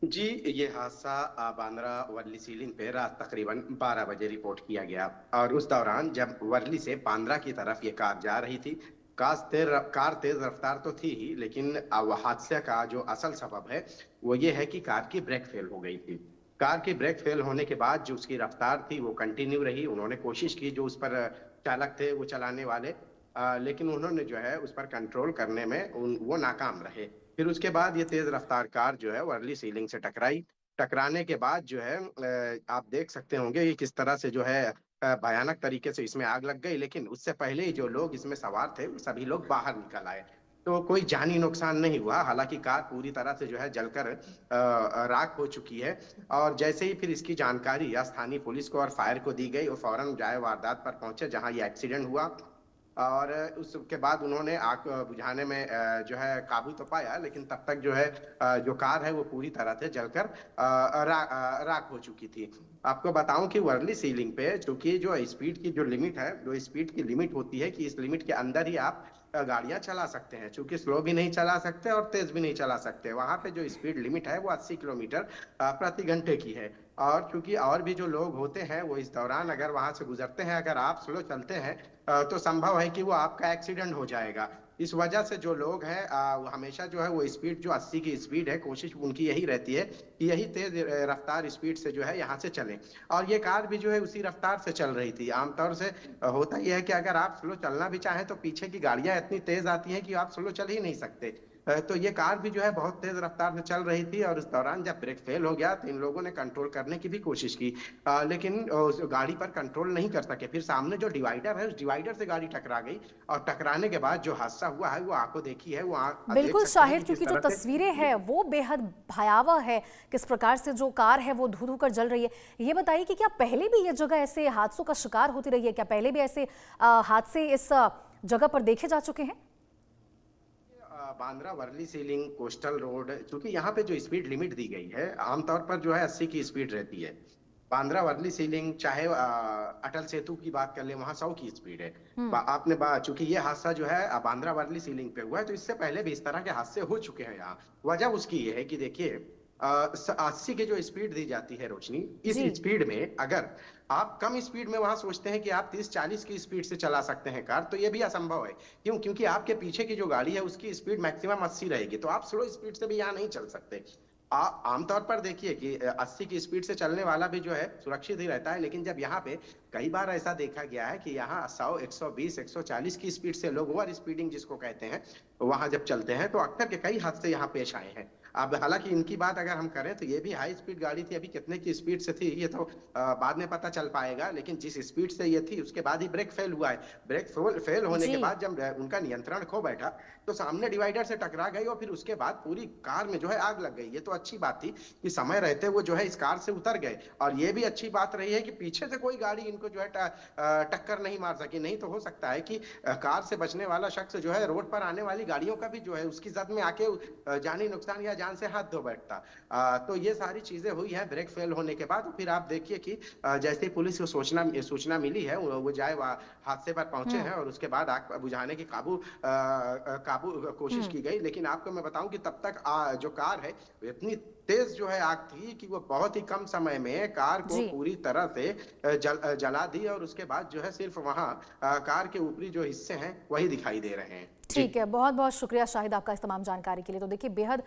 जी, ये हादसा बांद्रा वर्ली सीलिंग पे रात तकरीबन 12 बजे रिपोर्ट किया गया। और उस दौरान जब वर्ली से बांद्रा की तरफ ये कार जा रही थी, कार तेज रफ्तार तो थी ही, लेकिन हादसे का जो असल सबब है वो ये है कि कार की ब्रेक फेल हो गई थी। कार की ब्रेक फेल होने के बाद जो उसकी रफ्तार थी वो कंटिन्यू रही। उन्होंने कोशिश की, जो उस पर चालक थे वो चलाने वाले, लेकिन उन्होंने जो है उस पर कंट्रोल करने में वो नाकाम रहे। फिर उसके बाद ये तेज रफ्तार कार जो है वर्ली सीलिंग से टकराई। टकराने के बाद जो है आप देख सकते होंगे कि किस तरह से जो है भयानक तरीके से इसमें आग लग गई। लेकिन उससे पहले ही जो लोग इसमें सवार थे वो सभी लोग बाहर निकल आए, तो कोई जानी नुकसान नहीं हुआ। हालांकि कार पूरी तरह से जो है जलकर राख हो चुकी है। और जैसे ही फिर इसकी जानकारी या स्थानीय पुलिस को और फायर को दी गई, वो फौरन जाए वारदात पर पहुंचे जहां ये एक्सीडेंट हुआ। और उसके बाद उन्होंने आग बुझाने में जो है काबू तो पाया, लेकिन तब तक जो है जो कार है वो पूरी तरह से जलकर राख हो चुकी थी। आपको बताऊं कि वर्ली सीलिंग पे चूंकि जो स्पीड की जो लिमिट है, जो स्पीड की लिमिट होती है कि इस लिमिट के अंदर ही आप गाड़ियां चला सकते हैं। चूंकि स्लो भी नहीं चला सकते और तेज भी नहीं चला सकते, वहां पे जो स्पीड लिमिट है वो 80 किलोमीटर प्रति घंटे की है। और चूंकि और भी जो लोग होते हैं वो इस दौरान अगर वहां से गुजरते हैं, अगर आप स्लो चलते हैं तो संभव है कि वो आपका एक्सीडेंट हो जाएगा। इस वजह से जो लोग हैं वो हमेशा जो है वो स्पीड जो 80 की स्पीड है, कोशिश उनकी यही रहती है कि यही तेज रफ्तार स्पीड से जो है यहाँ से चलें। और ये कार भी जो है उसी रफ्तार से चल रही थी। आमतौर से होता यह है कि अगर आप स्लो चलना भी चाहें तो पीछे की गाड़ियां इतनी तेज आती हैं कि आप स्लो चल ही नहीं सकते। तो ये कार भी जो है बहुत तेज रफ्तार से चल रही थी, और उस दौरान जब ब्रेक फेल हो गया तो इन लोगों ने कंट्रोल करने की भी कोशिश की, लेकिन उस गाड़ी पर कंट्रोल नहीं कर सके। फिर सामने जो डिवाइडर है उस डिवाइडर से गाड़ी टकरा गई, और टकराने के बाद जो हादसा हुआ है वो आंखों देखी है। वो देख बिल्कुल सकते हैं शाहिद, कि किस क्योंकि जो तरह से तस्वीरें हैं वो बेहद भयावह है। किस प्रकार से जो कार है वो धू धू कर जल रही है। ये बताइए कि क्या पहले भी ये जगह ऐसे हादसों का शिकार होती रही है? क्या पहले भी ऐसे हादसे इस जगह पर देखे जा चुके हैं? Bandra Worli sea link coastal road, क्योंकि यहाँ पे जो स्पीड लिमिट दी गई है आमतौर पर जो है 80 की स्पीड रहती है। बांद्रा वर्ली सीलिंग चाहे अटल सेतु की बात कर ले, वहां 100 की स्पीड है। चूंकि ये हादसा जो है बांद्रा वर्ली सीलिंग पे हुआ है, तो इससे पहले भी इस तरह के हादसे हो चुके हैं यहाँ। वजह उसकी ये है कि देखिए 80 की जो स्पीड दी जाती है रोशनी, इस जी। स्पीड में अगर आप कम स्पीड में वहां सोचते हैं कि आप 30-40 की स्पीड से चला सकते हैं कार, तो ये भी असंभव है। क्यों? क्योंकि आपके पीछे की जो गाड़ी है उसकी स्पीड मैक्सिमम 80 रहेगी, तो आप स्लो स्पीड से भी यहाँ नहीं चल सकते। आमतौर पर देखिए कि 80 की स्पीड से चलने वाला भी जो है सुरक्षित ही रहता है, लेकिन जब यहाँ पे कई बार ऐसा देखा गया है कि यहाँ 100, 120, 140 की स्पीड से लोग ओवर स्पीडिंग जिसको कहते हैं, वहां जब चलते हैं तो अक्सर के कई हादसे यहाँ पेश आए हैं। अब हालांकि इनकी बात अगर हम करें तो ये भी हाई स्पीड गाड़ी थी। अभी कितने की स्पीड से थी ये तो बाद में पता चल पाएगा, लेकिन जिस स्पीड से ये थी उसके बाद ही ब्रेक फेल हुआ है। ब्रेक फेल होने के जी। बाद जब उनका नियंत्रण खो बैठा तो सामने डिवाइडर से टकरा गई, और फिर उसके बाद पूरी कार में जो है आग लग गई। ये तो अच्छी बात थी कि समय रहते वो जो है इस कार से उतर गए, और ये भी अच्छी बात रही है कि पीछे से कोई गाड़ी इनको जो है टक्कर नहीं मार सकी। नहीं तो हो सकता है कि कार से बचने वाला शख्स जो है रोड पर आने वाली गाड़ियों का भी जो है उसकी जद में आके जानी नुकसान या जान से हाथ धो बैठता। तो ये सारी चीजें हुई हैं ब्रेक फेल होने के बाद। फिर आप देखिए कि जैसे ही पुलिस को सूचना मिली है वो जाए हादसे पर पहुंचे हैं, और उसके बाद आग बुझाने की काबू कोशिश हम्म। की गई। लेकिन आपको मैं बताऊं कि तब तक जो कार है इतनी तेज जो है आग थी कि वो बहुत ही कम समय में कार को जी। पूरी तरह से जला दी, और उसके बाद जो है सिर्फ वहां कार के ऊपरी जो हिस्से हैं वही दिखाई दे रहे हैं। जी। ठीक है, बहुत बहुत शुक्रिया शाहिद आपका इस तमाम जानकारी के लिए। तो देखिए, बेहद